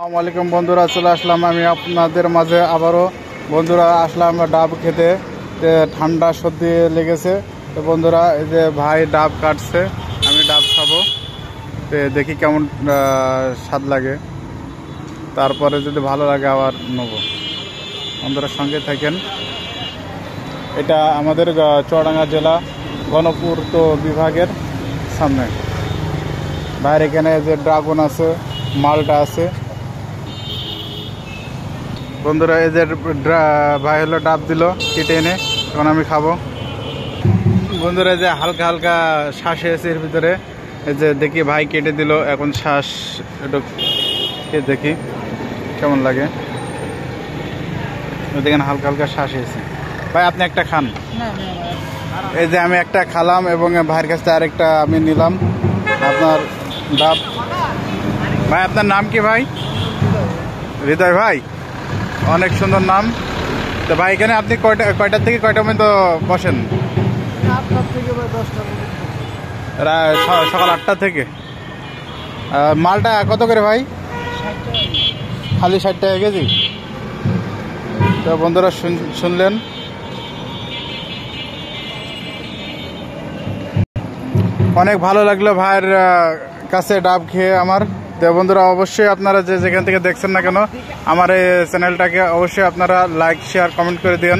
আসসালামু আলাইকুম বন্ধুরা, চলে আসলাম আমি আপনাদের মাঝে আবারও। বন্ধুরা আসলাম ডাব খেতে, ঠান্ডা সর্দি লেগেছে। তো বন্ধুরা এই যে ভাই ডাব কাটছে, আমি ডাব খাবো, দেখি কেমন স্বাদ লাগে, তারপরে যদি ভালো লাগে আবার নেব। বন্ধুরা সঙ্গে থাকেন। এটা আমাদের চুয়াডাঙ্গা জেলা গণপূর্ত বিভাগের সামনে। বাইরে এখানে যে ড্রাগন আছে, মালটা আছে। বন্ধুরা এই যে ভাই হলো ডাব দিল কেটে এনে, এখন আমি খাবো। বন্ধুরা যে হালকা হালকা শ্বাস এসে এর ভিতরে, এই যে দেখি ভাই কেটে দিল, এখন শ্বাস একটু দেখি কেমন লাগে। দেখেন হালকা হালকা শ্বাস এসে। ভাই আপনি একটা খান। এই যে আমি একটা খালাম এবং ভাইয়ের কাছ থেকে আরেকটা আমি নিলাম আপনার ডাব। ভাই আপনার নাম কি ভাই? হৃদয় ভাই, অনেক সুন্দর নাম। তো ভাই এখানে আপনি কয়টার থেকে কয়টা পর্যন্ত বসেন? সকাল 8টা থেকে। মালটা কত করে ভাই? খালি 60 টাকা কেজি। তো বন্ধুরা শুনলেন। অনেক ভালো লাগলো ভাইয়ের কাছে ডাব খেয়ে আমার। তো বন্ধুরা অবশ্যই আপনারা যেখান থেকে দেখছেন না কেন, আমার এই চ্যানেলটাকে অবশ্যই আপনারা লাইক শেয়ার কমেন্ট করে দিন।